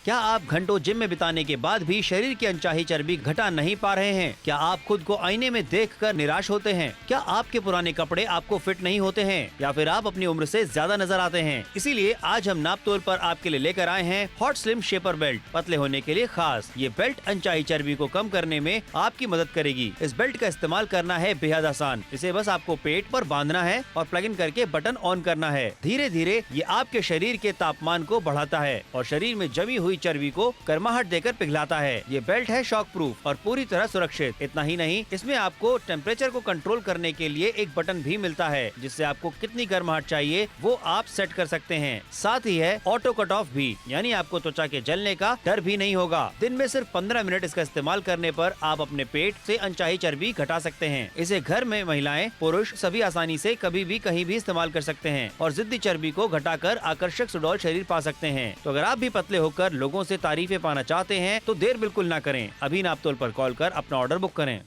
क्या आप घंटों जिम में बिताने के बाद भी शरीर की अनचाही चर्बी घटा नहीं पा रहे हैं? क्या आप खुद को आईने में देखकर निराश होते हैं? क्या आपके पुराने कपड़े आपको फिट नहीं होते हैं या फिर आप अपनी उम्र से ज्यादा नजर आते हैं? इसीलिए आज हम नापतोल पर आपके लिए लेकर आए हैं हॉट स्लिम शेपर बेल्ट, पतले होने के लिए खास। ये बेल्ट अनचाही चर्बी को कम करने में आपकी मदद करेगी। इस बेल्ट का इस्तेमाल करना है बेहद आसान। इसे बस आपको पेट पर बांधना है और प्लग इन करके बटन ऑन करना है। धीरे धीरे ये आपके शरीर के तापमान को बढ़ाता है और शरीर में जमी हुई चर्बी को गर्माहट देकर पिघलाता है। ये बेल्ट है शॉक प्रूफ और पूरी तरह सुरक्षित। इतना ही नहीं, इसमें आपको टेम्परेचर को कंट्रोल करने के लिए एक बटन भी मिलता है, जिससे आपको कितनी गर्माहट चाहिए वो आप सेट कर सकते हैं। साथ ही है ऑटो कट ऑफ भी, यानी आपको त्वचा के जलने का डर भी नहीं होगा। दिन में सिर्फ 15 मिनट इसका इस्तेमाल करने पर आप अपने पेट से अनचाही चर्बी घटा सकते हैं। इसे घर में महिलाएं, पुरुष सभी आसानी से कभी भी कहीं भी इस्तेमाल कर सकते हैं और जिद्दी चर्बी को घटाकर आकर्षक सुडौल शरीर पा सकते हैं। तो अगर आप भी पतले होकर लोगों से तारीफें पाना चाहते हैं तो देर बिल्कुल ना करें। अभी नापतोल पर कॉल कर अपना ऑर्डर बुक करें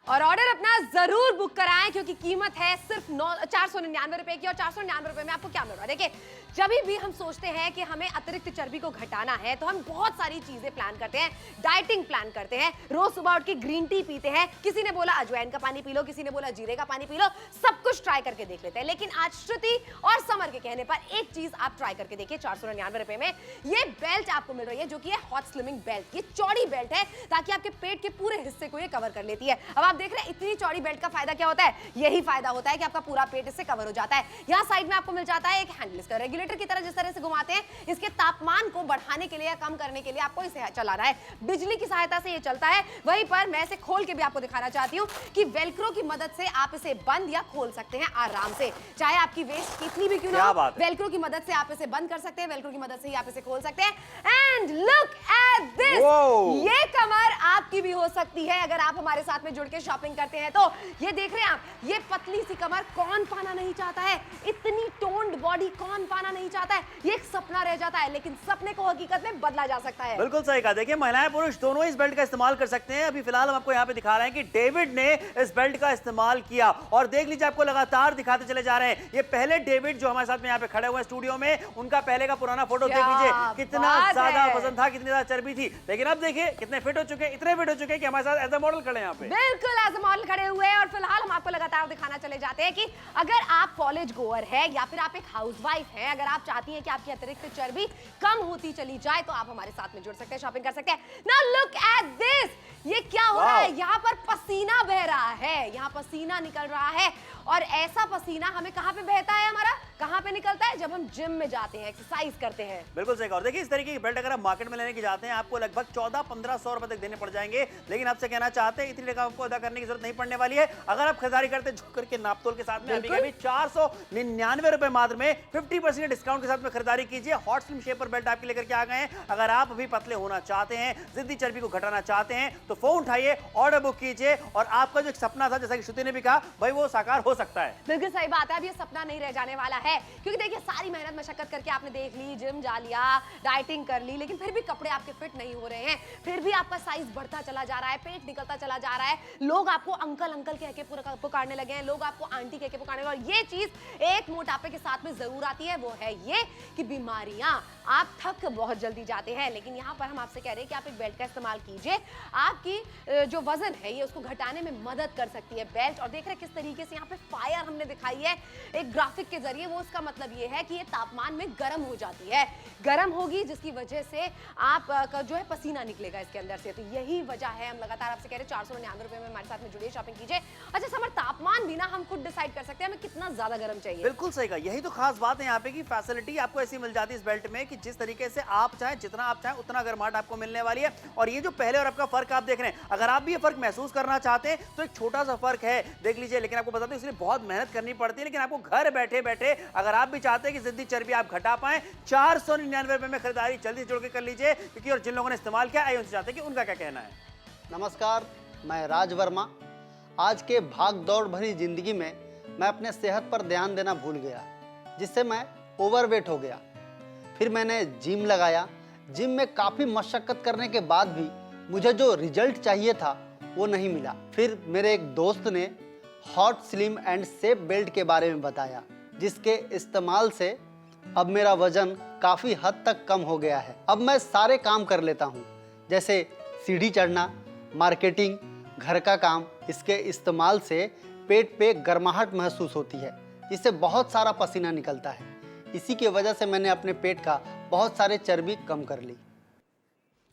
और ऑर्डर अपना जरूर बुक कराएं, क्योंकि कीमत है सिर्फ 499 रुपए की। और 499 रुपए में आपको क्या मिल रहा है? देखिए, जब भी हम सोचते हैं कि हमें अतिरिक्त चर्बी को घटाना है तो हम बहुत सारी चीजें प्लान करते हैं, डाइटिंग प्लान करते हैं, रोज सुबह उठ के ग्रीन टी पीते हैं, किसी ने बोला अजवाइन का पानी पी लो, किसी ने बोला जीरे का पानी पी लो, सब कुछ ट्राई करके देख लेते हैं। लेकिन आज श्रुति और समर के कहने पर एक चीज आप ट्राई करके देखिए। 499 रुपए में ये बेल्ट आपको मिल रही है, जो कि है हॉट स्लिमिंग बेल्ट। ये चौड़ी बेल्ट है ताकि आपके पेट के पूरे हिस्से को ये कवर कर लेती है। अब आप देख रहे हैं इतनी चौड़ी बेल्ट का फायदा क्या होता है? यही फायदा होता है कि आपका पूरा पेट इससे कवर हो जाता है। यहाँ साइड में आपको मिल जाता है एक हैंडल, इसका रेगुलेटर की तरह जिस तरह से घुमाते हैं, इसके तापमान को बढ़ाने के लिए या कम करने के लिए आपको इसे चलाना है। बिजली की सहायता से ये चलता है। वहीं पर मैं इसे खोल के भी आपको दिखाना चाहती हूँ कि वेलक्रो की मदद से आप इसे बंद या खोल सकते हैं आराम से, चाहे आपकी वेस्ट कितनी भी क्यों ना हो। वेलक्रो की मदद से आप इसे बंद कर सकते हैं, वेलक्रो की मदद से ही आप इसे खोल सकते हैं। एंड लुक एट दिस, ये कमर आपकी भी हो सकती है अगर आप हमारे साथ में जुड़ के शॉपिंग करते हैं तो। ये देख रहे हैं आप, ये पतली सी कमर कौन पाना नहीं चाहता है? इतनी टोन्ड बॉडी कौन पाना नहीं चाहता है? ये एक सपना रह जाता है, लेकिन सपने को हकीकत में बदला जा सकता है। बिल्कुल सही कहा। देखिए, महिलाएं पुरुष दोनों इस बेल्ट का इस्तेमाल कर सकते हैं। अभी फिलहाल हम आपको यहाँ पे दिखा रहे हैं कि डेविड ने इस बेल्ट का इस्तेमाल किया और देख लीजिए, आपको लगातार दिखाते चले जा रहे हैं। ये पहले डेविड जो हमारे साथ में यहाँ पे खड़े हुए स्टूडियो में, उनका पहले का पुराना फोटो देख लीजिए, कितना ज्यादा वजन था, कितनी ज्यादा चर्बी थी। लेकिन अब देखिए कितने फिट हो चुके हैं, इतने फिट हो चुके हैं कि हमारे साथ एज अ मॉडल खड़े हैं यहाँ पे। बिल्कुल एज अ मॉडल खड़े हुए हैं। और फिलहाल हम आपको लगातार दिखाना चले जाते हैं कि अगर आप कॉलेज गोअर है या फिर आप एक हाउसवाइफ है, अगर आप चाहती हैं कि आपकी अतिरिक्त चर्बी कम होती चली जाए तो आप हमारे साथ में जुड़ सकते हैं, शॉपिंग कर सकते हैं। नाउ लुक एट दिस, ये क्या हो रहा है? यहाँ पर पसीना बह रहा है, यहाँ पसीना निकल रहा है। और ऐसा पसीना हमें कहाँ पे बहता है? हमारा कहाँ पे निकलता है? जब हम जिम में जाते हैं, एक्सरसाइज करते हैं। बिल्कुल सही कहा। देखिए, इस तरीके की बेल्ट अगर आप मार्केट में लेने की जाते हैं, आपको लगभग 1400-1500 रुपए तक देने पड़ जाएंगे। लेकिन आपसे कहना चाहते हैं, इतनी रकम आपको अदा करने की जरूरत नहीं पड़ने वाली है। अगर आप खरीदारी करते हैं करके नापतोल के साथ में, अभी 499 रुपए मात्र में 50% डिस्काउंट के साथ में खरीदारी कीजिए। हॉट स्लिम शेपर बेल्ट आपके लेकर के आ गए हैं। अगर आप अभी पतले होना चाहते हैं, जिद्दी चर्बी को घटाना चाहते हैं, तो फोन उठाइए, ऑर्डर बुक कीजिए और आपका जो एक सपना था, जैसा कि श्रुति ने भी कहा, भाई वो साकार हो सकता है। बिल्कुल सही बात है। अब ये सपना नहीं रह जाने वाला है, क्योंकि देखिए सारी मेहनत मशक्कत करके आपने देख ली, जिम जा लिया, डाइटिंग कर ली, लेकिन फिर भी कपड़े आपके फिट नहीं हो रहे हैं, फिर भी आपका साइज बढ़ता चला जा रहा है, पेट निकलता चला जा रहा है, लोग आपको अंकल अंकल कह के पुकारने लगे हैं, लोग आपको आंटी कह के पुकारने लगे। और ये चीज एक मोटापे के साथ में जरूर आती है, वो है ये कि बीमारियां, आप थक बहुत जल्दी जाते हैं। लेकिन यहाँ पर हम आपसे कह रहे हैं कि आप एक बेल्ट का इस्तेमाल कीजिए, आपकी जो वजन है ये उसको घटाने में मदद कर सकती है बेल्ट। और देख रहे हैं किस तरीके से यहाँ पे फायर हमने दिखाई है एक ग्राफिक के जरिए। वो इसका मतलब ये है कि ये तापमान में गर्म हो जाती है, गर्म होगी, जिसकी वजह से आप का जो है पसीना निकलेगा इसके अंदर से। तो यही वजह है, हम लगातार आपसे कह रहे हैं 499 रुपए में हमारे साथ में जुड़िए, शॉपिंग कीजिए। अच्छा समर, तापमान भी ना हम खुद डिसाइड कर सकते हैं हमें कितना ज्यादा गर्म चाहिए। बिल्कुल सही कहा। यही तो खास बात है यहाँ पे कि फैसिलिटी आपको ऐसी मिल जाती है इस बेल्ट में कि जिस तरीके से आप चाहें, जितना आप चाहें उतना गर्माहट आपको मिलने वाली है। और ये जो पहले और आपका फर्क आप देख रहे हैं, अगर आप भी ये फर्क महसूस करना चाहते हैं तो एक छोटा सा फर्क है, देख लीजिए। लेकिन आपको बताते हैं इसलिए बहुत मेहनत करनी पड़ती है। लेकिन आपको घर बैठे बैठे अगर आप भी चाहते हैं कि जिद्दी चर्बी आप घटा पाएं, 499 रुपए में खरीदारी जल्दी जुड़ के कर लीजिए। क्योंकि और जिन लोगों ने इस्तेमाल किया, आइए उनसे चाहते हैं कि उनका क्या कहना है। नमस्कार, मैं राज वर्मा। आज के भाग दौड़ भरी जिंदगी में मैं अपने सेहत पर ध्यान देना भूल गया, जिससे मैं ओवरवेट हो गया। फिर मैंने जिम लगाया। जिम में काफ़ी मशक्क़त करने के बाद भी मुझे जो रिजल्ट चाहिए था वो नहीं मिला। फिर मेरे एक दोस्त ने hot slim and safe belt के बारे में बताया, जिसके इस्तेमाल से अब मेरा वजन काफ़ी हद तक कम हो गया है। अब मैं सारे काम कर लेता हूँ, जैसे सीढ़ी चढ़ना, मार्केटिंग, घर का काम। इसके इस्तेमाल से पेट पे गर्माहट महसूस होती है, जिससे बहुत सारा पसीना निकलता है। इसी की वजह से मैंने अपने पेट का बहुत सारे चर्बी कम कर ली।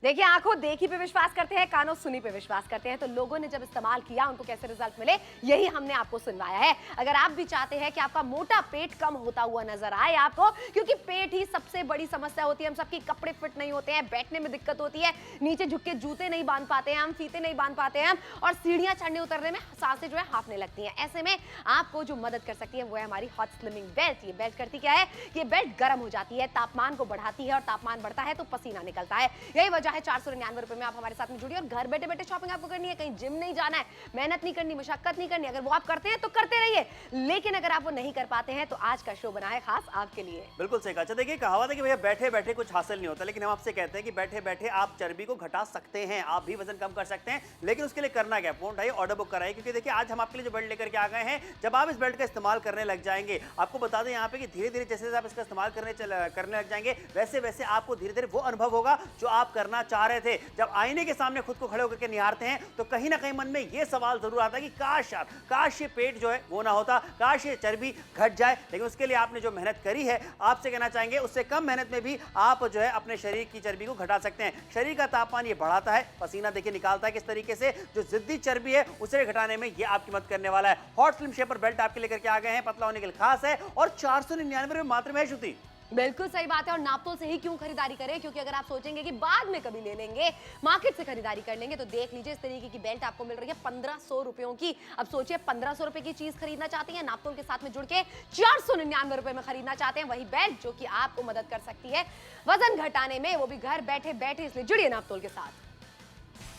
देखिए, आंखों देखी पे विश्वास करते हैं, कानों सुनी पे विश्वास करते हैं। तो लोगों ने जब इस्तेमाल किया उनको कैसे रिजल्ट मिले, यही हमने आपको सुनवाया है। अगर आप भी चाहते हैं कि आपका मोटा पेट कम होता हुआ नजर आए आपको, क्योंकि पेट ही सबसे बड़ी समस्या होती है। हम सबकी कपड़े फिट नहीं होते हैं, बैठने में दिक्कत होती है, नीचे झुक के जूते नहीं बांध पाते हैं हम, फीते नहीं बांध पाते हैं हम, और सीढ़ियां चढ़ने उतरने में सांसें जो है हांफने लगती हैं। ऐसे में आपको जो मदद कर सकती है वो है हमारी हॉट स्लिमिंग बेल्ट। ये बेल्ट करती क्या है, ये बेल्ट गर्म हो जाती है, तापमान को बढ़ाती है, और तापमान बढ़ता है तो पसीना निकलता है। यही वजह है 499 रुपए में आप हमारे साथ में जुड़िए, और घर बैठे बैठे शॉपिंग आपको करनी है। कहीं जिम नहीं जाना है, मेहनत नहीं करनी, मशक्कत नहीं करनी। अगर वो आप करते हैं तो करते रहिए, लेकिन अगर आप वो नहीं कर पाते हैं तो आज का शो बना है खास आपके लिए। बिल्कुल सही कहा। अच्छा देखिए, कहावत है कि भैया बैठे बैठे कुछ हासिल नहीं होता, लेकिन हम आपसे कहते हैं कि बैठे बैठे आप चर्बी को घटा सकते हैं, आप भी वजन कम कर सकते हैं। लेकिन उसके लिए करना क्या, फोन उठाइए, ऑर्डर बुक कराइए, क्योंकि देखिए आज हम आपके लिए जो बेल्ट लेकर के आ गए हैं, जब आप इस बेल्ट का इस्तेमाल करने लग जाएंगे, आपको बता दें यहाँ पे कि धीरे धीरे जैसे आप इसका इस्तेमाल करने लग जाएंगे, वैसे वैसे आपको धीरे धीरे वो अनुभव होगा जो आप करना चाह रहे थे। जब आईने के सामने खुद को खड़े होकर के निहारते हैं तो कहीं ना कहीं मन में ये सवाल जरूर आता है कि काश ये पेट जो है वो ना होता, काश ये चर्बी घट जाए। लेकिन उसके लिए आपने जो मेहनत करी है, आपसे कहना चाहेंगे उससे कम मेहनत में भी आप जो है अपने शरीर की चर्बी को घटा सकते हैं। शरीर का तापमान ये बढ़ाता है, पसीना देखिए निकालता है किस तरीके से, जो जिद्दी चर्बी है उसे घटाने में ये आपकी मदद करने वाला है। हॉट स्लिम शेपर बेल्ट आपके लेकर के आ गए हैं, पतला होने के लिए खास है, और 499 रुपए मात्र में है। श्रुति, बिल्कुल सही बात है। और नापतोल से ही क्यों खरीदारी करें, क्योंकि अगर आप सोचेंगे कि बाद में कभी ले लेंगे, मार्केट से खरीदारी कर लेंगे, तो देख लीजिए इस तरीके की बेल्ट आपको मिल रही है 1500 रुपयों की। अब सोचिए 1500 रुपए की चीज खरीदना चाहते हैं, नापतोल के साथ में जुड़ के 499 रुपए में खरीदना चाहते हैं वही बेल्ट जो कि आपको मदद कर सकती है वजन घटाने में, वो भी घर बैठे बैठे। इसलिए जुड़िए नापतोल के साथ।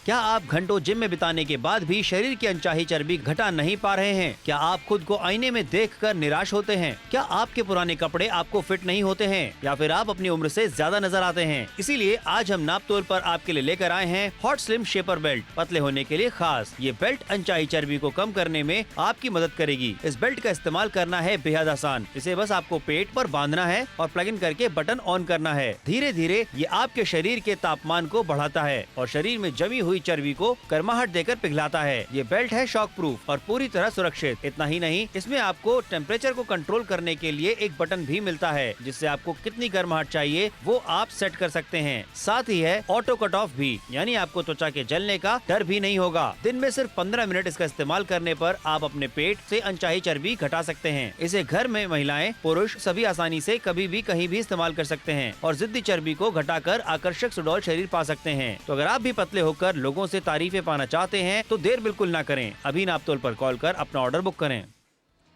क्या आप घंटों जिम में बिताने के बाद भी शरीर की अनचाही चर्बी घटा नहीं पा रहे हैं? क्या आप खुद को आईने में देखकर निराश होते हैं? क्या आपके पुराने कपड़े आपको फिट नहीं होते हैं, या फिर आप अपनी उम्र से ज्यादा नजर आते हैं? इसीलिए आज हम नापतोल पर आपके लिए लेकर आए हैं हॉट स्लिम शेपर बेल्ट, पतले होने के लिए खास। ये बेल्ट अनचाही चर्बी को कम करने में आपकी मदद करेगी। इस बेल्ट का इस्तेमाल करना है बेहद आसान। इसे बस आपको पेट पर बांधना है और प्लग इन करके बटन ऑन करना है। धीरे धीरे ये आपके शरीर के तापमान को बढ़ाता है और शरीर में जमी हुई चर्बी को गर्माहट देकर पिघलाता है। ये बेल्ट है शॉक प्रूफ और पूरी तरह सुरक्षित। इतना ही नहीं, इसमें आपको टेम्परेचर को कंट्रोल करने के लिए एक बटन भी मिलता है, जिससे आपको कितनी गर्माहट चाहिए वो आप सेट कर सकते हैं। साथ ही है ऑटो कट ऑफ भी, यानी आपको त्वचा के जलने का डर भी नहीं होगा। दिन में सिर्फ 15 मिनट इसका इस्तेमाल करने पर आप अपने पेट से अनचाही चर्बी घटा सकते हैं। इसे घर में महिलाएं, पुरुष सभी आसानी से कभी भी कहीं भी इस्तेमाल कर सकते हैं और जिद्दी चर्बी को घटाकर आकर्षक सुडौल शरीर पा सकते हैं। तो अगर आप भी पतले होकर लोगों से तारीफें पाना चाहते हैं तो देर बिल्कुल ना करें, अभी नापतोल पर कॉल कर अपना ऑर्डर बुक करें।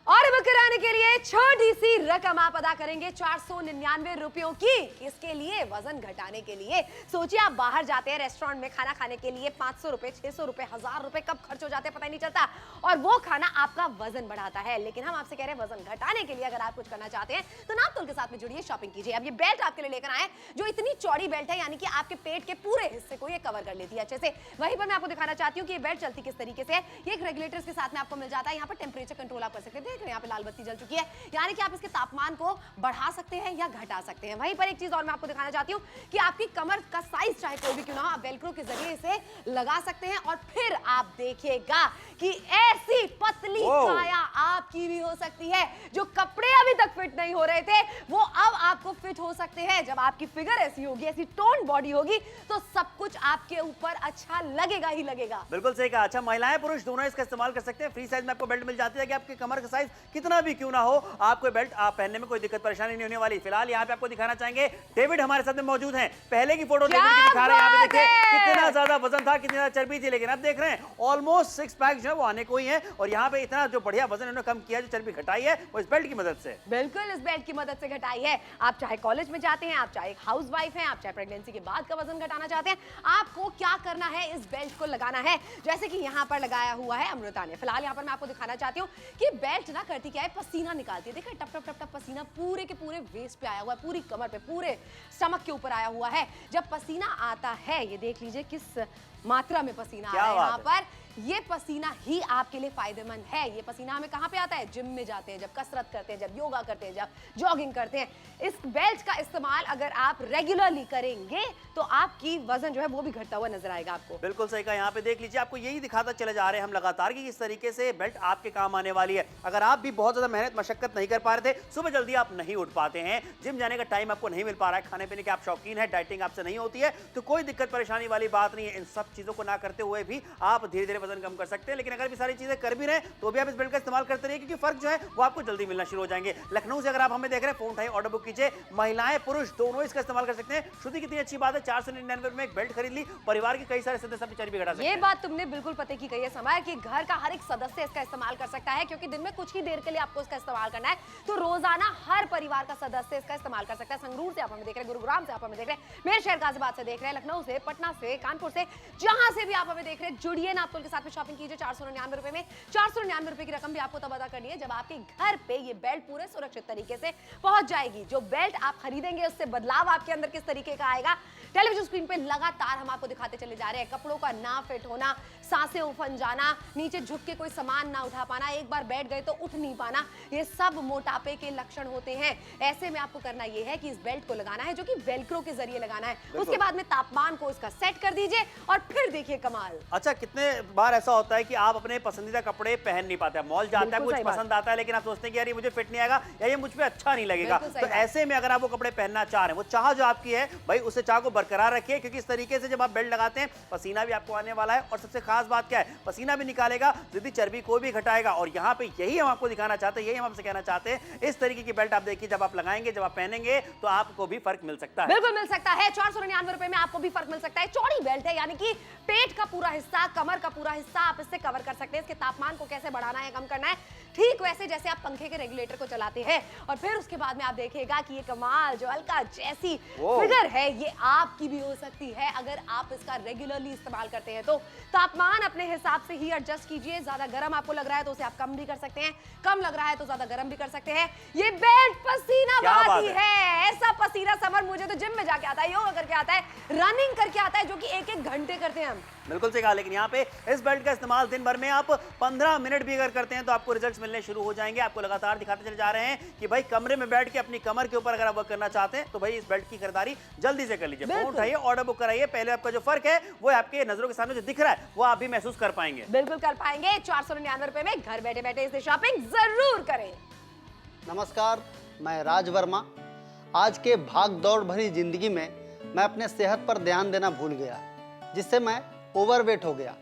और बुक कराने के लिए छोटी सी रकम आप अदा करेंगे 499 रुपयों की। इसके लिए वजन घटाने के लिए सोचिए, आप बाहर जाते हैं रेस्टोरेंट में खाना खाने के लिए, 500 रुपए, 600 रुपए, 1000 रुपए कब खर्च हो जाते हैं पता ही नहीं चलता, और वो खाना आपका वजन बढ़ाता है। लेकिन हम आपसे कह रहे हैं वजन घटाने के लिए अगर आप कुछ करना चाहते हैं तो नापतोल के साथ में जुड़िए, शॉपिंग कीजिए। अब ये बेल्ट आपके लिए लेकर आए जो इतनी चौड़ी बेल्ट है, यानी कि आपके पेट के पूरे हिस्से को ये कवर कर लेती है अच्छे से। वहीं पर मैं आपको दिखाना चाहती हूँ कि ये बेल्ट चलती किस तरीके से है। ये एक रेगुलेटर के साथ में आपको मिल जाता है। यहाँ पर टेम्परेचर कंट्रोल आप कर सकते हैं, देख रहे हैं यहाँ पे लाल बत्ती जल चुकी है, यानी कि आप इसके तापमान को बढ़ा सकते हैं या घटा सकते हैं। वहीं पर एक चीज और मैं आपको दिखाना चाहती हूं कि आपकी कमर का साइज चाहे कोई भी क्यों ना हो, आप वेलक्रो के जरिए इसे लगा सकते हैं और फिर आप देखिएगा कि ऐसी पतली काया आपकी भी हो सकती है। जो कपड़े अभी तक फिट नहीं हो रहे थे वो अब आपको फिट हो सकते हैं। जब आपकी फिगर ऐसी होगी, ऐसी टोन बॉडी होगी, तो सब कुछ आपके ऊपर अच्छा लगेगा ही लगेगा। बिल्कुल सही कहा। अच्छा, महिलाएं पुरुष दोनों इसका इस्तेमाल कर सकते हैं। फ्री साइज में आपको बेल्ट मिल जाती है कि आपके कमर का साइज कितना भी क्यों ना हो, आपको बेल्ट आप पहनने में कोई दिक्कत परेशानी नहीं होने वाली। फिलहाल यहाँ पे आपको दिखाना चाहेंगे, डेविड हमारे साथ में मौजूद हैं। पहले की फोटो डेविड की दिखा रहे हैं, यहाँ पे देखिए कितना ज्यादा वजन था, कितनी ज्यादा चर्बी थी, लेकिन अब देख रहे हैं ऑलमोस्ट 6 पैक जो है वो आने को ही है। और यहाँ पे इतना जो बढ़िया वजन इन्होंने कम किया, जो चर्बी घटाई है वो इस बेल्ट की मदद से। बिल्कुल, इस बेल्ट की मदद से घटाई है। आप चाहे कॉलेज में जाते हैं, आप चाहे एक हाउसवाइफ हैं, आप चाहे प्रेगनेंसी के बाद का वजन घटाना चाहते हैं, आपको क्या करना है, इस बेल्ट को लगाना है। जैसे कि यहाँ पर लगाया हुआ है अमृता ने। फिलहाल यहाँ पर मैं आपको दिखाना चाहती हूँ कि बेल्ट ना करती क्या है, पसीना निकालती है। देखिए टप टप टप टप पसीना पूरे के पूरे वेस्ट पे आया हुआ है, पूरी कमर पे, पूरे स्टमक के ऊपर आया हुआ है। जब पसीना आता है, ये देख लीजिए किस मात्रा में पसीना आ रहा है यहाँ पर, ये पसीना ही आपके लिए फायदेमंद है। ये पसीना हमें कहाँ पे आता है? जिम में जाते हैं, जब कसरत करते हैं, जब योगा करते हैं, जब जॉगिंग करते हैं। इस बेल्ट का इस्तेमाल अगर आप रेगुलरली करेंगे तो आपकी वजन जो है वो भी घटता हुआ नजर आएगा आपको। बिल्कुल सही कहा। यहाँ पे देख लीजिए, आपको यही दिखाता चले जा रहे हैं हम लगातार कि किस तरीके से बेल्ट आपके काम आने वाली है। अगर आप भी बहुत ज्यादा मेहनत मशक्कत नहीं कर पा रहे थे, सुबह जल्दी आप नहीं उठ पाते हैं, जिम जाने का टाइम आपको नहीं मिल पा रहा है, खाने पीने के आप शौकीन है, डाइटिंग आपसे नहीं होती है, तो कोई दिक्कत परेशानी वाली बात नहीं है। इन सब चीजों को ना करते हुए भी आप धीरे धीरे वजन कम कर सकते हैं। लेकिन अगर भी सारी चीजें कर भी रहे तो भी आप इस बेल्ट का इस्तेमाल करते रहिए, क्योंकि फर्क जो है वो आपको जल्दी मिलना शुरू हो जाएंगे। लखनऊ से अगर आप हमें देख रहे हैं, फोन उठाइए, ऑर्डर बुक कीजिए। महिलाएं पुरुष दोनों इसका इस्तेमाल कर सकते हैं। श्रुति, कितनी अच्छी बात है, 499 में एक बेल्ट खरीद ली, परिवार के कई सारे सदस्य अपनी चर्बी घटा सकते हैं। ये बात तुमने बिल्कुल पते की कही है समय, कि घर का हर एक सदस्य इसका इस्तेमाल कर सकता है, क्योंकि दिन में कुछ ही देर के लिए आपको इसका इस्तेमाल करना है, तो रोजाना हर परिवार का सदस्य इसका इस्तेमाल कर सकता है। संगरूर से आप हमें देख रहे हैं, गुरुग्राम से आप हमें देख रहे हैं, मेरे शहर गाजियाबाद से देख रहे हैं, लखनऊ से, पटना से, कानपुर से, जहां से भी आप हमें देख रहे हैं, जुड़िए नापतोल के साथ में शॉपिंग कीजिए। 499 रुपए में 499 रुपए की रकम भी आपको तब अदा करनी है जब आपके घर पे ये बेल्ट पूरे सुरक्षित तरीके से पहुंच जाएगी। जो बेल्ट आप खरीदेंगे उससे बदलाव आपके अंदर किस तरीके का आएगा, टेलीविजन स्क्रीन पे लगातार हम आपको दिखाते चले जा रहे हैं। कपड़ों का ना फिट होना, सांसें उफन जाना, नीचे झुक के कोई सामान ना उठा पाना, एक बार बैठ गए तो उठ नहीं पाना, ये सब मोटापे के लक्षण होते हैं। ऐसे में आपको करना ये है कि इस बेल्ट को लगाना है, जो कि वेलक्रो के जरिए लगाना है। उसके बाद में तापमान को इसका सेट कर दीजिए और फिर देखिए कमाल। अच्छा, कितने बार ऐसा होता है कि आप अपने पसंदीदा कपड़े पहन नहीं पाते, मॉल जाते हैं, कुछ पसंद आता है, लेकिन आप सोचते हैं कि यार ये मुझे फिट नहीं आएगा या ये मुझ पे अच्छा नहीं लगेगा। तो ऐसे में अगर आप वो कपड़े पहनना चाह रहे हैं, वो चाह जो आपकी है भाई, उसे चाह को बरकरार रखिए, क्योंकि इस तरीके से जब आप बेल्ट लगाते हैं पसीना भी आपको आने वाला है, और सबसे खास बात क्या है, पसीना भी निकालेगा, जिद्दी चर्बी को भी घटाएगा। और यहाँ पे यही हम आपको दिखाना चाहते हैं, यही हम आपसे कहना चाहते हैं, इस तरीके की बेल्ट आप देखिए, जब आप लगाएंगे, जब आप पहनेंगे तो आपको भी फर्क मिल सकता है। बिल्कुल मिल सकता है। 499 रुपए में आपको भी फर्क मिल सकता है। चौड़ी बेल्ट है, यानी कि पेट का पूरा हिस्सा, कमर का पूरा हिस्सा आप इससे कवर कर सकते हैं। इसके तापमान को कैसे बढ़ाना है, कम करना है, ठीक वैसे जैसे आप पंखे के रेगुलेटर को चलाते हैं। और फिर उसके बाद में आप देखिएगा कि ये कमाल जो अलका जैसी फिगर है, ये आपकी भी हो सकती है अगर आप इसका रेगुलरली इस्तेमाल करते हैं। तो तापमान अपने हिसाब से ही एडजस्ट कीजिए। ज्यादा गर्म आपको लग रहा है तो उसे आप कम भी कर सकते हैं, कम लग रहा है तो ज्यादा गर्म भी कर सकते हैं। ये बेल्ट पसीना बहाती है, ऐसा पसीना समर मुझे तो जिम में जाके आता है, योगा करके आता है, रनिंग करके आता है, जो कि एक एक घंटे करते हैं हम। बिल्कुल सही कहा। लेकिन यहाँ पे इस बेल्ट का इस्तेमाल दिन भर में आप 15 मिनट भी अगर करते हैं तो आपको रिजल्ट्स मिलने शुरू हो जाएंगे। आपको लगातार दिखाते चले जा रहे हैं कि भाई कमरे में बैठ के अपनी कमर के ऊपर अगर आप वर्क करना चाहते हैं तो भाई इस बेल्ट की खरीदारी जल्दी से कर लीजिए। फोन उठाइए, ऑर्डर बुक कराइए। पहले आपका जो फर्क है वो आपके नजरों के सामने जो दिख रहा है वो आप भी महसूस कर पाएंगे। बिल्कुल कर पाएंगे। 499 रुपए में घर बैठे बैठे इसे शॉपिंग जरूर करें। नमस्कार, मैं राज वर्मा। आज के भाग दौड़ भरी जिंदगी में मैं अपने सेहत पर ध्यान देना भूल गया, जिससे मैं ओवरवेट हो गया।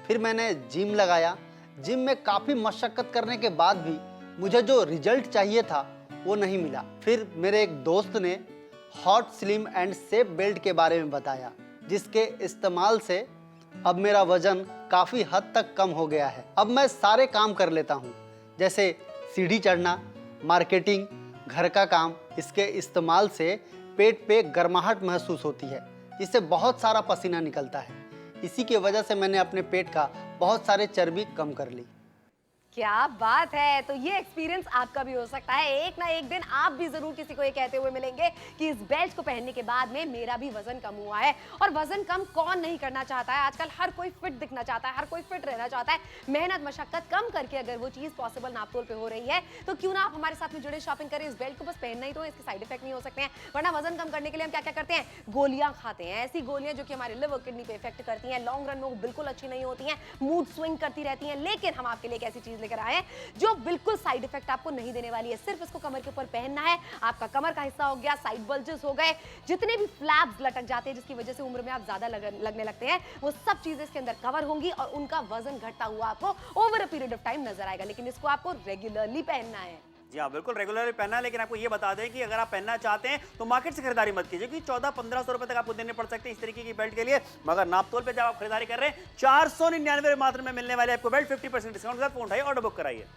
फिर मैंने जिम लगाया। जिम में काफ़ी मशक्क़त करने के बाद भी मुझे जो रिजल्ट चाहिए था वो नहीं मिला। फिर मेरे एक दोस्त ने hot slim and safe belt के बारे में बताया, जिसके इस्तेमाल से अब मेरा वज़न काफ़ी हद तक कम हो गया है। अब मैं सारे काम कर लेता हूँ, जैसे सीढ़ी चढ़ना, मार्केटिंग, घर का काम। इसके इस्तेमाल से पेट पे गर्माहट महसूस होती है, जिससे बहुत सारा पसीना निकलता है। इसी की वजह से मैंने अपने पेट का बहुत सारे चर्बी कम कर ली। क्या बात है। तो ये एक्सपीरियंस आपका भी हो सकता है। एक ना एक दिन आप भी जरूर किसी को ये कहते हुए मिलेंगे कि इस बेल्ट को पहनने के बाद में मेरा भी वजन कम हुआ है। और वजन कम कौन नहीं करना चाहता है, आजकल हर कोई फिट दिखना चाहता है, हर कोई फिट रहना चाहता है। मेहनत मशक्कत कम करके अगर वो चीज पॉसिबल नापतोल पे हो रही है तो क्यों ना आप हमारे साथ में जुड़े, शॉपिंग करें। इस बेल्ट को बस पहनना ही तो, इसके साइड इफेक्ट नहीं हो सकते हैं। वरना वजन कम करने के लिए हम क्या क्या करते हैं, गोलियां खाते हैं। ऐसी गोलियां जो कि हमारे लिवर किडनी पे इफेक्ट करती हैं, लॉन्ग रन में वो बिल्कुल अच्छी नहीं होती हैं, मूड स्विंग करती रहती हैं। लेकिन हम आपके लिए एक ऐसी चीज लेकर आए हैं जो बिल्कुल साइड इफेक्ट आपको नहीं देने वाली है। सिर्फ इसको कमर के ऊपर पहनना है। आपका कमर का हिस्सा हो गया, साइड बल्जेस हो गए, जितने भी फ्लैप्स लटक जाते हैं जिसकी वजह से उम्र में आप ज्यादा लगने लगते हैं, वो सब चीजें इसके अंदर कवर होंगी और उनका वजन घटता हुआ आपको over a period of time नजर आएगा। लेकिन इसको आपको रेगुलरली पहनना है। जी हाँ, बिल्कुल रेगुलरली पहनना है। लेकिन आपको ये बता दें कि अगर आप पहनना चाहते हैं तो मार्केट से खरीदारी मत कीजिए, क्योंकि 1400-1500 रुपए तक आपको देने पड़ सकते हैं इस तरीके की बेल्ट के लिए। मगर नापतोल पे जब आप खरीदारी कर रहे हैं 499 मात्र में मिलने वाले आपको बेल्ट 50% डिस्काउंट के साथ। फोन उठाइए, ऑर्डर बुक कराइए।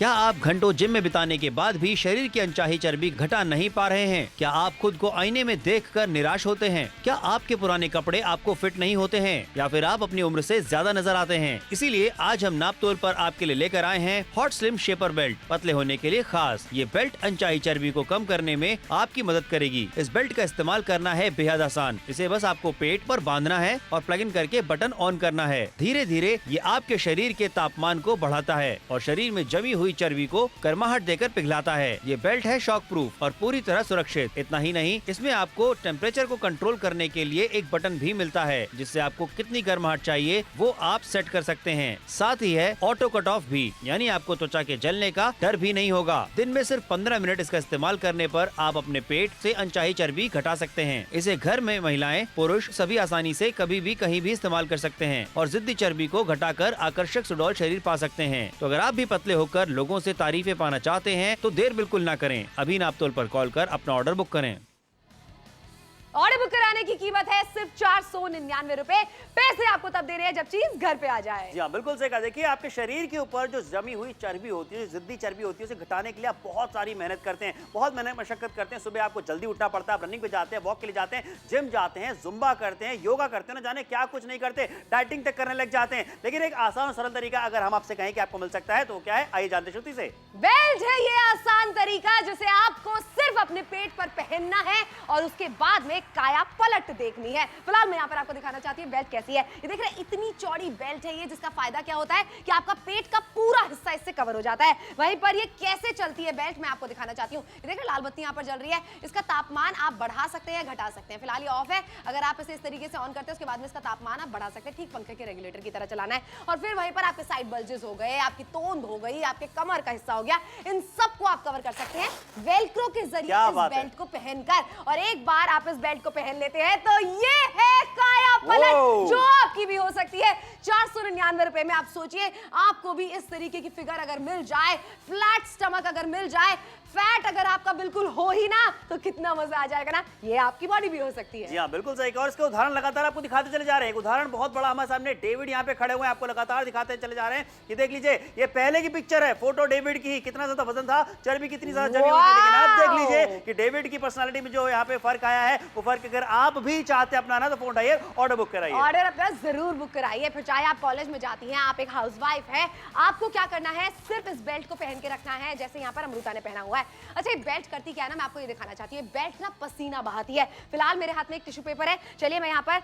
क्या आप घंटों जिम में बिताने के बाद भी शरीर की अनचाही चर्बी घटा नहीं पा रहे हैं? क्या आप खुद को आईने में देखकर निराश होते हैं? क्या आपके पुराने कपड़े आपको फिट नहीं होते हैं या फिर आप अपनी उम्र से ज्यादा नजर आते हैं? इसीलिए आज हम नाप तोल पर आपके लिए लेकर आए हैं हॉट स्लिम शेपर बेल्ट, पतले होने के लिए खास। ये बेल्ट अनचाही चर्बी को कम करने में आपकी मदद करेगी। इस बेल्ट का इस्तेमाल करना है बेहद आसान। इसे बस आपको पेट पर बांधना है और प्लग इन करके बटन ऑन करना है। धीरे धीरे ये आपके शरीर के तापमान को बढ़ाता है और शरीर में जमी हुई चर्बी को गर्माहट देकर पिघलाता है। ये बेल्ट है शॉक प्रूफ और पूरी तरह सुरक्षित। इतना ही नहीं, इसमें आपको टेम्परेचर को कंट्रोल करने के लिए एक बटन भी मिलता है, जिससे आपको कितनी गर्माहट चाहिए वो आप सेट कर सकते हैं। साथ ही है ऑटो कट ऑफ भी, यानी आपको त्वचा के जलने का डर भी नहीं होगा। दिन में सिर्फ 15 मिनट इसका इस्तेमाल करने पर आप अपने पेट से अनचाही चर्बी घटा सकते हैं। इसे घर में महिलाएं, पुरुष सभी आसानी से कभी भी कहीं भी इस्तेमाल कर सकते हैं और जिद्दी चर्बी को घटाकर आकर्षक सुडौल शरीर पा सकते हैं। तो अगर आप भी पतले होकर लोगों से तारीफें पाना चाहते हैं तो देर बिल्कुल ना करें। अभी नापतोल पर कॉल कर अपना ऑर्डर बुक करें। ऑर्डर बुक कराने की कीमत है सिर्फ 499 रुपए। पैसे आपको तब देने हैं जब चीज घर पे आ जाए। जी हाँ, बिल्कुल सही कहा। देखिए, आपके शरीर के ऊपर जो जमी हुई चर्बी होती है, जिद्दी चर्बी होती है, उसे घटाने के लिए आप बहुत सारी मेहनत करते हैं, बहुत मेहनत मशक्कत करते हैं। सुबह आपको जल्दी उठना पड़ता है, आप रनिंग पे जाते हैं, वॉक के लिए जाते हैं, जिम जाते हैं, जुम्बा करते हैं, योगा करते हैं, ना जाने क्या कुछ नहीं करते, डाइटिंग तक करने लग जाते हैं। लेकिन एक आसान और सरल तरीका अगर हम आपसे कहें कि आपको मिल सकता है तो क्या है, आइए जानते श्रुति से। बेल्ट है ये आसान तरीका जिसे आपको सिर्फ अपने पेट पर पहनना है और उसके बाद में काया पलट देखनी है। फिलहाल मैं यहाँ पर आपको दिखाना चाहती हूँ बेल्ट कैसी है। ये देख रहे हैं, इतनी चौड़ी बेल्ट है ये, जिसका फायदा क्या होता है कि आपका पेट का पूरा हिस्सा इससे कवर हो जाता है। वहीं पर ये कैसे चलती है बेल्ट, मैं आपको दिखाना चाहती हूँ। ये देख रहे हैं, लाल बत्ती यहाँ पर जल रही है। इसका तापमान आप बढ़ा सकते हैं, घटा सकते हैं। फिलहाल ये ऑफ है। अगर आप इसे इस तरीके से ऑन करते हैं, उसके बाद में इसका तापमान आप बढ़ा सकते हैं। ठीक पंखे के रेगुलेटर की तरह चलाना है। और फिर वहीं पर आपके साइड बल्जेस हो गए, आपकी तोंद हो गई, आपके कमर का हिस्सा हो गया, इन सबको आप कवर कर सकते हैं वेल्क्रो के जरिए इस बेल्ट को पहनकर। और एक बार आप इस बेल्ट को पहन लेते हैं तो ये है काया पलट, जो आपकी भी हो सकती है 499 रुपए में। आप सोचिए, आपको भी इस तरीके की फिगर अगर मिल जाए, फ्लैट स्टमक अगर मिल जाए, फैट अगर आपका बिल्कुल हो ही ना, तो कितना मजा आ जाएगा ना। ये आपकी बॉडी भी हो सकती है। जी हाँ, बिल्कुल सही कहा। और इसके उदाहरण लगातार आपको दिखाते चले जा रहे हैं। उदाहरण बहुत बड़ा हमारे सामने, डेविड यहाँ पे खड़े हुए हैं, आपको लगातार दिखाते चले जा रहे हैं। ये देख लीजिए, ये पहले की पिक्चर है, फोटो डेविड की। कितना ज्यादा वजन था, चर्बी कितनी ज्यादा जमी हुई थी। लेकिन आप देख लीजिए कि डेविड की पर्सनालिटी में जो यहाँ पे फर्क आया है, वो फर्क अगर आप भी चाहते हैं अपनाना तो फोन उठाइए, ऑर्डर बुक कराइए। ऑर्डर अपना जरूर बुक कराइए। फिर चाहे आप कॉलेज में जाती हैं, आप एक हाउसवाइफ है, आपको क्या करना है, सिर्फ इस बेल्ट को पहन के रखना है, जैसे यहाँ पर अमृता ने पहना हुआ है। अच्छा, ये बेल्ट करती क्या है ना, मैं आपको ये दिखाना चाहती हूँ। बेल्ट ना पसीना बहाती है। फिलहाल मेरे हाथ में एक टिश्यू पेपर है, चलिए मैं यहाँ पर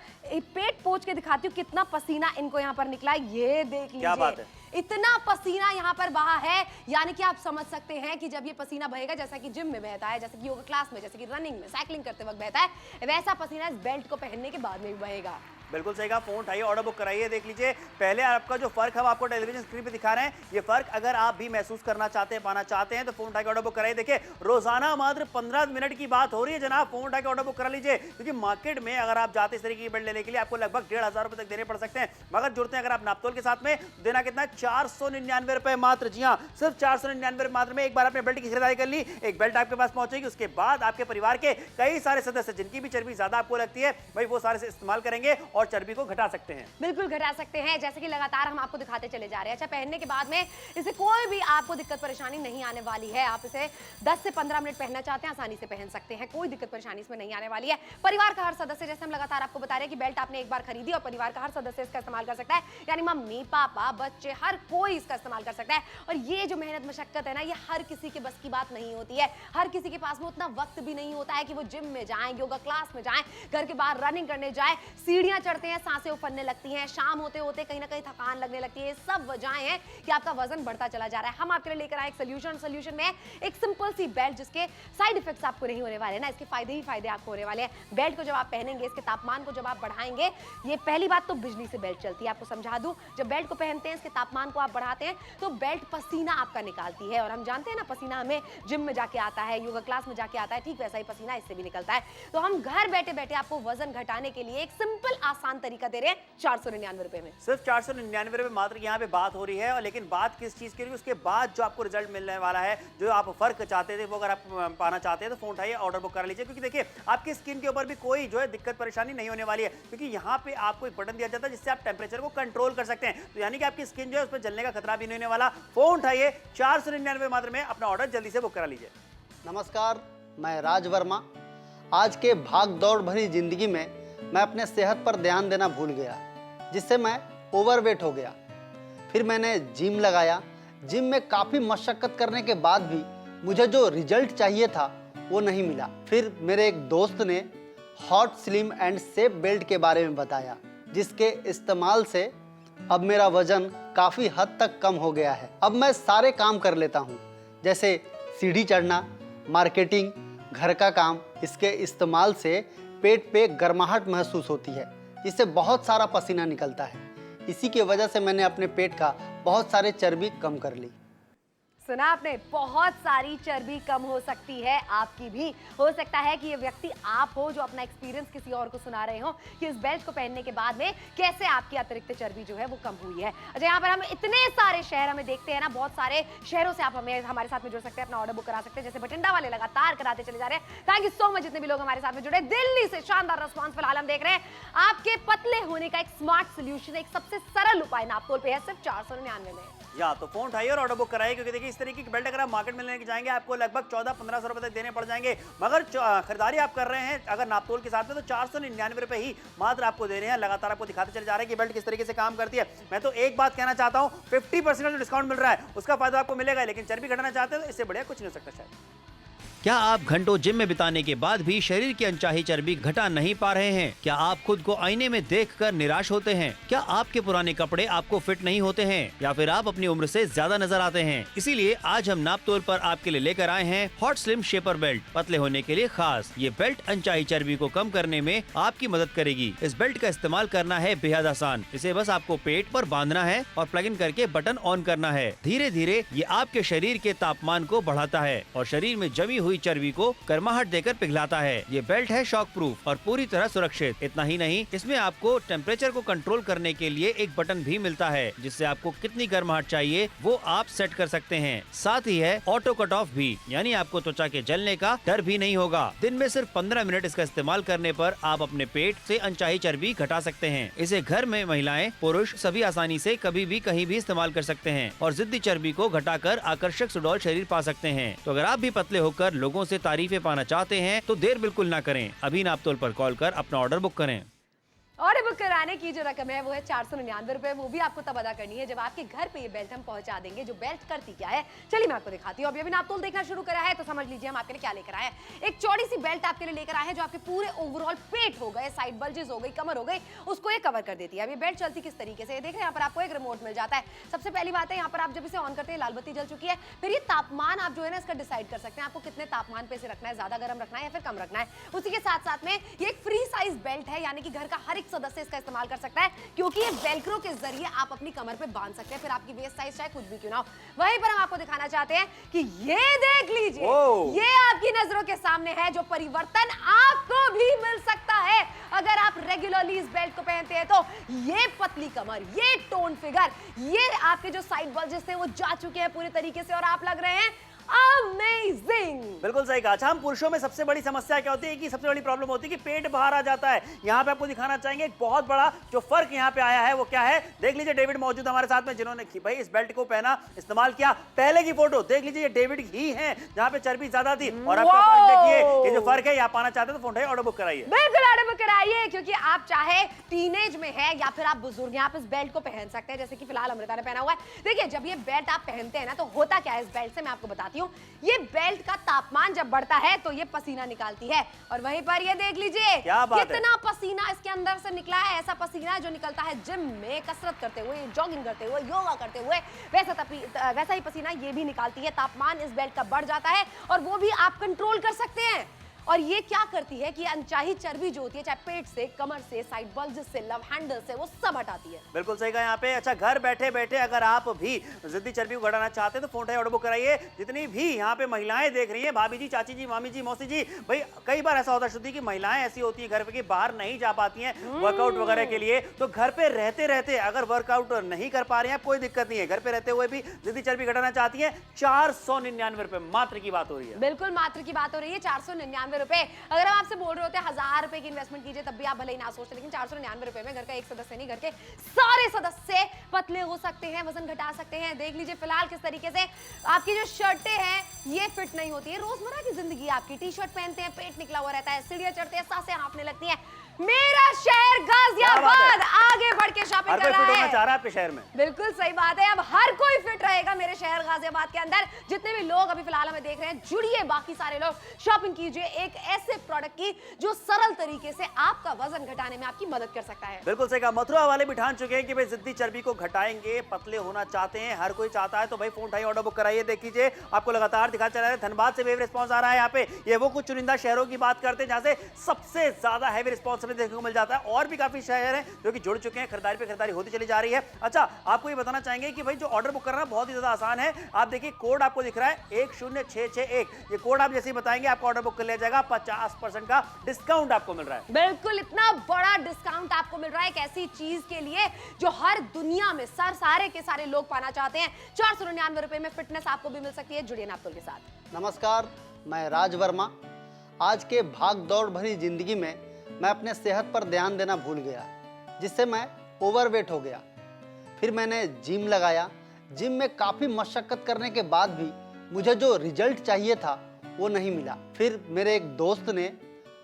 पेट पोंछ के दिखाती हूँ कितना पसीना इनको यहाँ पर निकला है। ये देख लीजिए, क्या बात है, इतना पसीना यहाँ पर बहा है। यानी कि आप समझ सकते हैं कि जब ये पसीना बहेगा, जैसा कि जिम में बहता है, जैसे कि योगा क्लास में, जैसे कि रनिंग में, साइकिलिंग करते वक्त बहता है, वैसा पसीना इस बेल्ट को पहनने के बाद में भी बहेगा। बिल्कुल सही कहा। फोन उठाइए, ऑर्डर बुक कराइए। देख लीजिए, पहले आपका जो फर्क हम आपको टेलीविजन स्क्रीन पे दिखा रहे हैं, ये फर्क अगर आप भी महसूस करना चाहते हैं, पाना चाहते हैं, तो फोन उठा के ऑर्डर बुक कराइए। देखिए, रोजाना मात्र 15 मिनट की बात हो रही है जनाब। फोन उठा के ऑर्डर बुक करा लीजिए, क्योंकि मार्केट में अगर आप जाते इस तरीके की बेल्ट लेने के लिए आपको लगभग 1500 रुपए तक देने पड़ सकते हैं। मगर जुड़ते हैं अगर आप नापतोल के साथ में, देना कितना, 499 रुपए मात्र। जी हाँ, सिर्फ 499 मात्र में एक बार आपने बेल्ट की खरीदारी कर ली, एक बेल्ट आपके पास पहुंचेगी। उसके बाद आपके परिवार के कई सारे सदस्य जिनकी भी चर्बी ज्यादा आपको लगती है, भाई वो सारे से इस्तेमाल करेंगे और चर्बी को घटा सकते हैं। बिल्कुल घटा सकते हैं, जैसे कि लगातार हम आपको दिखाते चले जा रहे हैं। अच्छा, पहनने के बाद में इसे कोई भी आपको दिक्कत परेशानी नहीं आने वाली है। आप इसे 10 से 15 मिनट पहनना चाहते हैं, आसानी से पहन सकते हैं, कोई दिक्कत परेशानी इसमें नहीं आने वाली है। परिवार का हर सदस्य, जैसे हम लगातार आपको बता रहे हैं कि बेल्ट आपने एक बार खरीदी और परिवार का हर सदस्य इसका इस्तेमाल कर सकता है, यानी मम्मी, पापा, बच्चे, हर कोई इसका इस्तेमाल कर सकता है। और ये जो मेहनत मशक्कत है ना, ये हर किसी के बस की बात नहीं होती है। हर किसी के पास में उतना वक्त भी नहीं होता है कि वो जिम में जाएं, योगा क्लास में जाएं, घर के बाहर रनिंग करने जाएं, सीढ़ियां चढ़ते हैं, सांसें उफरने लगती हैं, शाम होते होते कहीं ना कहीं थकान लगने लगती है। सब वजहें हैं कि आपका वजन बढ़ता चला जा रहा है। हम आपके लिए लेकर आए एक सोल्यूशन में एक सिंपल सी बेल्ट, जिसके साइड इफेक्ट्स आपको नहीं होने वाले ना, इसके फायदे ही फायदे आपको होने वाले हैं। बेल्ट को जब आप पहनेंगे, इसके तापमान को जब आप बढ़ाएंगे, ये पहली बात तो बिजली से बेल्ट चलती है, आपको समझा दूं। जब बेल्ट को पहनते हैं, इसके तापमान को आप बढ़ाते हैं, तो बेल्ट पसीना आपका निकालती है। और हम जानते हैं ना, पसीना हमें जिम में जाके आता है, योगा क्लास में जाके आता है, ठीक वैसा ही पसीना इससे भी निकलता है। तो हम घर बैठे बैठे आपको वजन घटाने के लिए एक सिंपल आसान तरीका दे रहे हैं 499 रुपए में। सिर्फ 499 रुपए मात्र यहाँ पे बात हो रही है। और लेकिन बात किस चीज की रही है, उसके बाद जो आपको रिजल्ट मिलने वाला है, जो आप फर्क चाहते थे वो अगर आप पाना चाहते हैं तो फोन उठाइए, ऑर्डर बुक करा लीजिए। क्योंकि देखिए आपकी स्किन के ऊपर भी कोई जो है दिक्कत परेशानी नहीं होने वाली है, क्योंकि यहाँ पे आपको एक बटन दिया जाता है जिससे आप टेम्परेचर को कंट्रोल कर सकते हैं। तो यानी कि आपकी स्किन जो है उस पर जलने का खतरा भी नहीं होने वाला। फोन उठाइए, 499 मात्र में अपना ऑर्डर जल्दी से बुक करा लीजिए। नमस्कार, मैं राज वर्मा। आज के भाग दौड़ भरी जिंदगी में मैं अपने सेहत पर ध्यान देना भूल गया, जिससे मैं ओवरवेट हो गया। फिर मैंने जिम लगाया। जिम में काफ़ी मशक्क़त करने के बाद भी मुझे जो रिजल्ट चाहिए था वो नहीं मिला। फिर मेरे एक दोस्त ने hot slim and safe belt के बारे में बताया, जिसके इस्तेमाल से अब मेरा वजन काफ़ी हद तक कम हो गया है। अब मैं सारे काम कर लेता हूँ, जैसे सीढ़ी चढ़ना, मार्केटिंग, घर का काम। इसके इस्तेमाल से पेट पे गर्माहट महसूस होती है, जिससे बहुत सारा पसीना निकलता है। इसी की वजह से मैंने अपने पेट का बहुत सारे चर्बी कम कर ली। सुना आपने, बहुत सारी चर्बी कम हो सकती है, आपकी भी। हो सकता है कि ये व्यक्ति आप हो जो अपना एक्सपीरियंस किसी और को सुना रहे हो कि इस बेल्ट को पहनने के बाद में कैसे आपकी अतिरिक्त चर्बी जो है वो कम हुई है। अच्छा, यहाँ पर हम इतने सारे शहर हमें देखते हैं ना, बहुत सारे शहरों से आप हमारे साथ में जुड़ सकते हैं, अपना ऑर्डर बुक करा सकते हैं। जैसे बठिंडा वाले लगातार कराते चले जा रहे हैं। थैंक यू सो मच जितने भी लोग हमारे साथ में जुड़े। दिल्ली से शानदार रिस्पॉन्स फिलहाल हम देख रहे हैं। आपके पतले होने का एक स्मार्ट सोल्यूशन, एक सबसे सरल उपाय नापतोल पे है सिर्फ 499 में। या तो फोन उठाइए और ऑर्डर बुक कराइए, क्योंकि देखिए इस तरीके की बेल्ट अगर आप मार्केट में लेने के जाएंगे आपको लगभग 14-1500 रुपए तक देने पड़ जाएंगे। मगर खरीदारी आप कर रहे हैं अगर नापतोल के साथ में तो 499 रुपए ही मात्र आपको दे रहे हैं। लगातार आपको दिखाते चले जा रहे हैं कि बेल्ट किस तरीके से काम करती है। मैं तो एक बात कहना चाहता हूँ, 50% जो डिस्काउंट मिल रहा है उसका फायदा आपको मिलेगा, लेकिन चर्बी घटाना चाहते हैं तो इससे बढ़िया कुछ नहीं हो सकता शायद। क्या आप घंटों जिम में बिताने के बाद भी शरीर की अनचाही चर्बी घटा नहीं पा रहे हैं? क्या आप खुद को आईने में देखकर निराश होते हैं? क्या आपके पुराने कपड़े आपको फिट नहीं होते हैं, या फिर आप अपनी उम्र से ज्यादा नजर आते हैं? इसीलिए आज हम नापतोल पर आपके लिए लेकर आए हैं हॉट स्लिम शेपर बेल्ट, पतले होने के लिए खास। ये बेल्ट अनचाही चर्बी को कम करने में आपकी मदद करेगी। इस बेल्ट का इस्तेमाल करना है बेहद आसान। इसे बस आपको पेट पर बांधना है और प्लग इन करके बटन ऑन करना है। धीरे धीरे ये आपके शरीर के तापमान को बढ़ाता है और शरीर में जमी हुई चर्बी को गर्माहट देकर पिघलाता है। ये बेल्ट है शॉक प्रूफ और पूरी तरह सुरक्षित। इतना ही नहीं, इसमें आपको टेम्परेचर को कंट्रोल करने के लिए एक बटन भी मिलता है, जिससे आपको कितनी गर्माहट चाहिए वो आप सेट कर सकते हैं। साथ ही है ऑटो कट ऑफ भी, यानी आपको त्वचा के जलने का डर भी नहीं होगा। दिन में सिर्फ 15 मिनट इसका इस्तेमाल करने पर आप अपने पेट से अनचाही चर्बी घटा सकते हैं। इसे घर में महिलाएं, पुरुष सभी आसानी से कभी भी कहीं भी इस्तेमाल कर सकते हैं और जिद्दी चर्बी को घटाकर आकर्षक सुडौल शरीर पा सकते हैं। तो अगर आप भी पतले होकर लोगों से तारीफें पाना चाहते हैं तो देर बिल्कुल ना करें, अभी नापतोल पर कॉल कर अपना ऑर्डर बुक करें। ऑर्डर बुक कराने की जो रकम है वो है 499 रुपए। वो भी आपको तब अदा करनी है जब आपके घर पे ये बेल्ट हम पहुंचा देंगे। जो बेल्ट करती क्या है, चलिए मैं आपको दिखाती हूँ। अभी नापतोल देखना शुरू करा है तो समझ लीजिए हम आपके लिए क्या लेकर आए हैं। एक चौड़ी सी बेल्ट आपके लिए लेकर आए हैं जो आपके पूरे ओवरऑल पेट हो गए, साइड बल्जेस हो गई, कमर हो गई, उसको ये कवर कर देती है। अब ये बेल्ट चलती किस तरीके से, देख रहे हैं यहाँ पर आपको एक रिमोट मिल जाता है। सबसे पहली बात है, यहाँ पर आप जब इसे ऑन करते हैं लाल बत्ती जल चुकी है। फिर ये तापमान आप जो है ना इसका डिसाइड कर सकते हैं, आपको कितने तापमान पे इसे रखना है, ज्यादा गर्म रखना है या फिर कम रखना है। उसी के साथ साथ में ये एक फ्री साइज बेल्ट है, यानी कि घर का हर एक सदस्य इसका इस्तेमाल कर सकता है, क्योंकि ये वेल्क्रो के जरिए आप अपनी कमर पे बांध सकते हैं, फिर आपकी वेस्ट साइज चाहे कुछ भी क्यों ना हो। वहीं पर हम आपको दिखाना चाहते हैं कि ये देख लीजिए, ये आपकी नजरों के सामने है जो परिवर्तन आपको भी मिल सकता है अगर आप रेगुलरली इस बेल्ट को पहनते हैं। तो ये पतली कमर, ये टोन फिगर, ये आपके जो साइड बल्जेस थे वो जा चुके हैं पूरी तरीके से और आप लग रहे हैं अमेजिंग। बिल्कुल सही कहा। अच्छा, हम पुरुषों में सबसे बड़ी समस्या क्या होती है कि सबसे बड़ी प्रॉब्लम होती है कि पेट बाहर आ जाता है। यहाँ पे आपको दिखाना चाहेंगे एक बहुत बड़ा जो फर्क यहाँ पे आया है वो क्या है। देख लीजिए, डेविड मौजूद हमारे साथ में जिन्होंने भाई इस बेल्ट को पहना, इस्तेमाल किया। पहले की फोटो देख लीजिए, ये डेविड ही है जहाँ पे चर्बी ज्यादा थी और आपका फर्क देखिए। ये जो फर्क है, आप पाना चाहते हैं तो फोन उठाइए, ऑर्डर बुक कराइए। बिल्कुल ऑर्डर बुक कराइए, क्योंकि आप चाहे टीनेज में है या फिर आप बुजुर्ग हैं, आप इस बेल्ट को पहन सकते हैं, जैसे कि फिलहाल अमृता ने पहना हुआ है। देखिए, जब ये बेल्ट आप पहनते हैं ना तो होता क्या है इस बेल्ट से, मैं आपको बताती हूँ। ये बेल्ट का तापमान जब बढ़ता है तो ये पसीना निकालती है और वहीं पर ये देख लीजिए कितना पसीना इसके अंदर से निकला है। ऐसा पसीना जो निकलता है जिम में कसरत करते हुए, जॉगिंग करते हुए, योगा करते हुए, वैसा ही पसीना ये भी निकालती है। तापमान इस बेल्ट का बढ़ जाता है और वो भी आप कंट्रोल कर सकते हैं। और ये क्या करती है कि अनचाही चर्बी जो होती है, चाहे पेट से, कमर से, साइड बल्ज से, लव हैंडल से, वो सब हटाती है। बिल्कुल सही कहा यहाँ पे। अच्छा, घर बैठे बैठे अगर आप भी जिद्दी चर्बी को घटाना चाहते हैं तो फोन उठाइए, ऑर्डर बुक कराइए। जितनी भी यहाँ पे महिलाएं देख रही हैं, भाभी जी, चाची जी, मामी जी, मौसी जी, भाई कई बार ऐसा होता है श्रुति की महिलाएं ऐसी होती है घर पे कि बाहर नहीं जा पाती हैं वर्कआउट वगैरह के लिए, तो घर पे रहते रहते अगर वर्कआउट नहीं कर पा रही हैं, कोई दिक्कत नहीं है, घर पे रहते हुए भी जिद्दी चर्बी घटाना चाहती हैं, 499 रुपए मात्र की बात हो रही है। बिल्कुल मात्र की बात हो रही है, 499 रुपए। अगर हम आपसे बोल रहे होते 1000 रुपए की इन्वेस्टमेंट कीजिए तब भी आप भले ही ना सोचते, लेकिन 499 रुपए में घर का एक सदस्य नहीं, घर के सारे सदस्य पतले हो सकते हैं, वजन घटा सकते हैं। देख लीजिए फिलहाल किस तरीके से आपकी जो शर्टें हैं ये फिट नहीं होती है। रोजमर्रा की जिंदगी आपकी टी शर्ट पहनते हैं, पेट निकला हुआ रहता है, सीढ़ियां चढ़ते हैं, सांसें हांफने लगती हैं। मेरा शहर गाजियाबाद आगे बढ़ के शॉपिंग कर रहा है। चाह रहा है आपके शहर में। बिल्कुल सही बात है, अब हर कोई फिट रहेगा मेरे शहर गाजियाबाद के अंदर। जितने भी लोग अभी फिलहाल हमें देख रहे हैं, जुड़िए बाकी सारे लोग, शॉपिंग कीजिए एक ऐसे प्रोडक्ट की जो सरल तरीके से आपका वजन घटाने में आपकी मदद कर सकता है। बिल्कुल सही कहा। मथुरा वाले भी ठान चुके हैं कि भाई जिद्दी चर्बी को घटाएंगे, पतले होना चाहते हैं, हर कोई चाहता है, तो भाई फोन उठाइए, ऑर्डर बुक कराइए। देख लीजिए आपको लगातार दिखा चला रहा है, धनबाद से वेव रिस्पॉन्स आ रहा है। यहाँ पे ये वो कुछ चुनिंदा शहरों की बात करते हैं जहां से सबसे ज्यादा हैवी रिस्पॉन्स हमें देखने को मिल जाता है, और भी काफी शहर हैं जो कि जुड़ चुके हैं, खरीदारी पे खरीदारी होती चली जा रही है। अच्छा, आपको ये बताना चाहेंगे कि भाई जो ऑर्डर बुक करना बहुत ही ज्यादा आसान है। आप देखिए कोड आपको दिख रहा है 10661, ये कोड आप जैसे ही बताएंगे आपका ऑर्डर बुक कर लिया जाएगा। 50% का डिस्काउंट आपको मिल रहा है। बिल्कुल, इतना बड़ा डिस्काउंट आपको मिल रहा है एक ऐसी चीज के लिए जो हर दुनिया में सारे के सारे लोग पाना चाहते हैं। 499 रुपए में फिटनेस आपको भी मिल सकती है। जुड़िए नापतोल के साथ। नमस्कार, मैं राज वर्मा। आज के भाग दौड़ भरी जिंदगी में मैं अपने सेहत पर ध्यान देना भूल गया, जिससे मैं ओवरवेट हो गया। फिर मैंने जिम लगाया। जिम में काफ़ी मशक्क़त करने के बाद भी मुझे जो रिजल्ट चाहिए था वो नहीं मिला। फिर मेरे एक दोस्त ने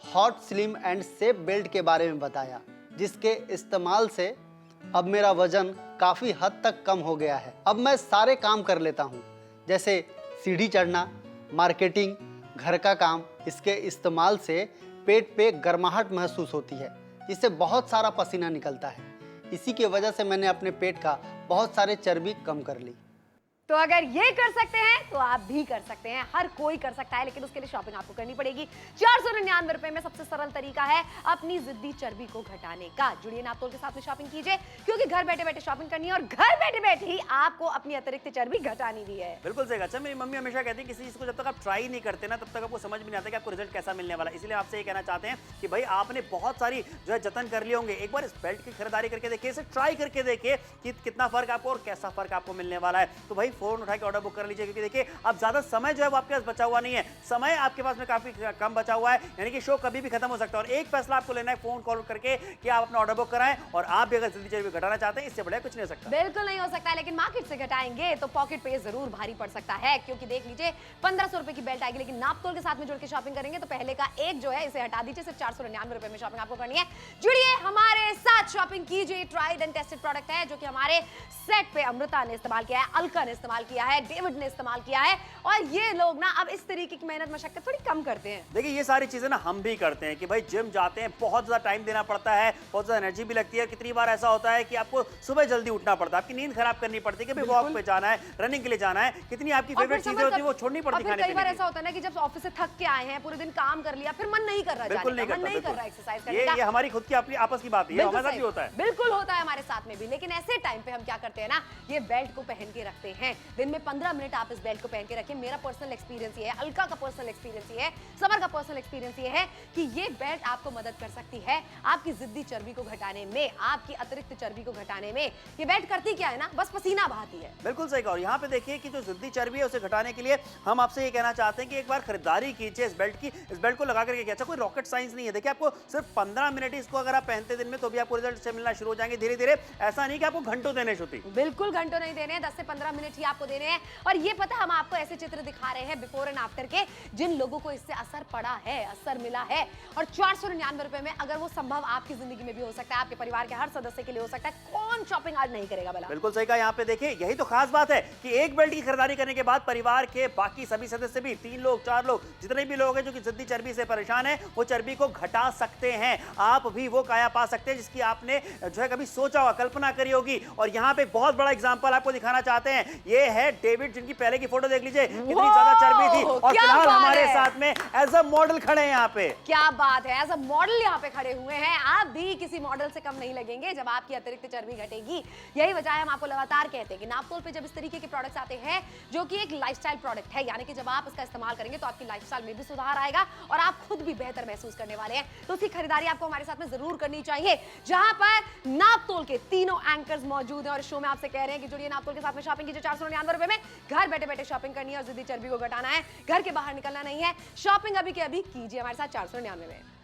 hot slim and safe belt के बारे में बताया, जिसके इस्तेमाल से अब मेरा वज़न काफ़ी हद तक कम हो गया है। अब मैं सारे काम कर लेता हूँ, जैसे सीढ़ी चढ़ना, मार्केटिंग, घर का काम। इसके इस्तेमाल से पेट पे गर्माहट महसूस होती है, जिससे बहुत सारा पसीना निकलता है। इसी की वजह से मैंने अपने पेट का बहुत सारे चर्बी कम कर ली। तो अगर ये कर सकते हैं तो आप भी कर सकते हैं, हर कोई कर सकता है, लेकिन उसके लिए शॉपिंग आपको करनी पड़ेगी। 499 रुपए में सबसे सरल तरीका है अपनी जिद्दी चर्बी को घटाने का। जुड़िए नापतोल के साथ में शॉपिंग कीजिए, क्योंकि घर बैठे बैठे शॉपिंग करनी है और घर बैठे बैठे ही आपको अपनी अतिरिक्त चर्बी घटानी भी है। बिल्कुल सही। अच्छा, मेरी मम्मी हमेशा कहती है किसी चीज को जब तक आप ट्राई नहीं करते ना तब तक आपको समझ में नहीं आता कि आपको रिजल्ट कैसा मिलने वाला है। इसलिए आपसे ये कहना चाहते हैं कि भाई आपने बहुत सारी जो है जतन कर लिए होंगे, एक बार इस बेल्ट की खरीदारी करके देखिए, इसे ट्राई करके देखिए कि कितना फर्क आपको और कैसा फर्क आपको मिलने वाला है। तो भाई फोन उठा के ऑर्डर बुक कर लीजिए, क्योंकि देखिए अब ज्यादा समय जो है वो आपके पास बचा हुआ नहीं है। समय आपके पास में काफी कम बचा हुआ है, यानी कि शो कभी भी खत्म हो सकता है। और एक फैसला आपको लेना है फोन कॉल करके कि आप अपना ऑर्डर बुक कराएं, और आप भी अगर जिद्दी चर्बी घटाना चाहते हैं, इससे बढ़िया कुछ नहीं हो सकता। बिल्कुल नहीं हो सकता है, लेकिन मार्केट से घटाएंगे तो पॉकेट पे जरूर भारी पड़ सकता है। क्योंकि देख लीजिए 1500 रुपए की बेल्ट आएगी, लेकिन नापतोल के साथ में जुड़ के शॉपिंग करेंगे तो पहले का एक जो है इसे हटा दीजिए। सिर्फ 499 रुपए में शॉपिंग आपको करनी है। जुड़िए हमारे साथ, शॉपिंग कीजिए। ट्राइड एंड टेस्टेड प्रोडक्ट है जो कि हमारे सेट पे अमृता ने इस्तेमाल किया है, अलका ने इस्तेमाल किया है, डेविड ने इस्तेमाल किया है, और ये लोग ना अब इस तरीके की मेहनत मशक्कत थोड़ी कम करते हैं। देखिए ये सारी चीजें ना हम भी करते हैं कि भाई जिम जाते हैं, बहुत ज्यादा टाइम देना पड़ता है, बहुत ज्यादा एनर्जी भी लगती है। कितनी बार ऐसा होता है कि आपको सुबह जल्दी उठना पड़ता है, आपकी नींद खराब करनी पड़ती है कि भाई वॉक पे जाना है, रनिंग के लिए जाना है, कितनी आपकी फेवरेट चीजें होती है वो छोड़नी पड़ती है। कई बार ऐसा होता है ना कि जब ऑफिस से थक के आए हैं, पूरे दिन काम कर लिया, फिर मन नहीं कर रहा, बिल्कुल नहीं कर रहा एक्सरसाइज करने का। ये हमारी खुद की अपनी आपस की बात है, हमारे साथ भी होता है। बिल्कुल होता है हमारे साथ में भी। लेकिन ऐसे टाइम पे हम क्या करते हैं ना, ये बेल्ट को पहन के रखते हैं। दिन में 15 मिनट आप इस बेल्ट को पहन के रखिए। मेरा पर्सनल एक्सपीरियंस ये है, अलका का पर्सनल एक्सपीरियंस ये है, समर का पर्सनल एक्सपीरियंस ये है कि ये बेल्ट आपको मदद कर सकती है आपकी जिद्दी चर्बी को घटाने में, आपकी अतिरिक्त चर्बी को घटाने में। ये बेल्ट करती क्या है ना, बस पसीना बहाती है। बिल्कुल सही कहा। और यहाँ पे देखिए कि जो जिद्दी चर्बी है उसे घटाने के लिए हम आपसे ये कहना चाहते हैं कि एक बार खरीदारी कीजिए इस बेल्ट की। इस बेल्ट को लगा करके, अच्छा कोई रॉकेट साइंस नहीं है। देखिए आपको सिर्फ 15 मिनट इसको अगर आप पहनते दिन में तो भी आपको रिजल्ट से मिलना शुरू हो जाएंगे धीरे धीरे। ऐसा नहीं कि आपको घंटों देने शुति, बिल्कुल घंटों नहीं देने हैं, 10 से 15 मिनट ही आपको देने हैं। और ये पता हम आपको ऐसे चित्र दिखा रहे हैं बिफोर एंड आफ्टर के, जिन लोगों को इससे असर पड़ा है, असर मिला है। और 499 रुपए में अगर वो संभव आपकी जिंदगी में भी हो सकता है, आपके परिवार के हर सदस्य के लिए हो सकता है, कौन शॉपिंग आज नहीं करेगा भला। बिल्कुल सही कहा। यहाँ पे देखिए यही तो खास बात है कि एक बेल्ट की खरीदारी करने के बाद परिवार के बाकी सभी सदस्य भी, 3 लोग 4 लोग, जितने भी लोग हैं जो कि जिद्दी चर्बी से परेशान है, वो चर्बी को घटा सकते हैं। आप भी वो काया पा सकते हैं जिसकी आपने आपने जो है कभी सोचा होगा, कल्पना करी होगी। और यहाँ पे बहुत बड़ा एग्जांपल आपको दिखाना चाहते हैं। ये है डेविड, जिनकी पहले की फोटो देख लीजिए, कितनी ज्यादा चर्बी थी, और क्या फिलहाल बात हमारे है। साथ में एज अ मॉडल खड़े हैं यहाँ पे। क्या बात है, एज अ मॉडल यहाँ पे खड़े हुए हैं। आप भी किसी मॉडल से कम नहीं लगेंगे जब आपकी अतिरिक्त चर्बी घटेगी। यही वजह है हम आपको लगातार कहते हैं कि नापतोल पे जब इस तरीके के प्रोडक्ट्स आते हैं जो कि एक लाइफस्टाइल प्रोडक्ट है, यानी कि जब आप इसका इस्तेमाल करेंगे तो आपकी लाइफस्टाइल में भी सुधार आएगा और आप खुद भी बेहतर महसूस करने वाले हैं। तो उसकी खरीदारी आपको हमारे साथ में जरूर करनी चाहिए, जहां पर नापतोल के तीनों एंकर्स मौजूद हैं। और शो में आपसे कह रहे हैं कि जुड़िए नापतोल के साथ में शॉपिंग कीजिए 499 रुपए में। घर बैठे बैठे शॉपिंग करनी है और जिद्दी चर्बी को घटाना है, घर के बाहर निकलना नहीं है। शॉपिंग अभी के अभी कीजिए हमारे साथ 499 में।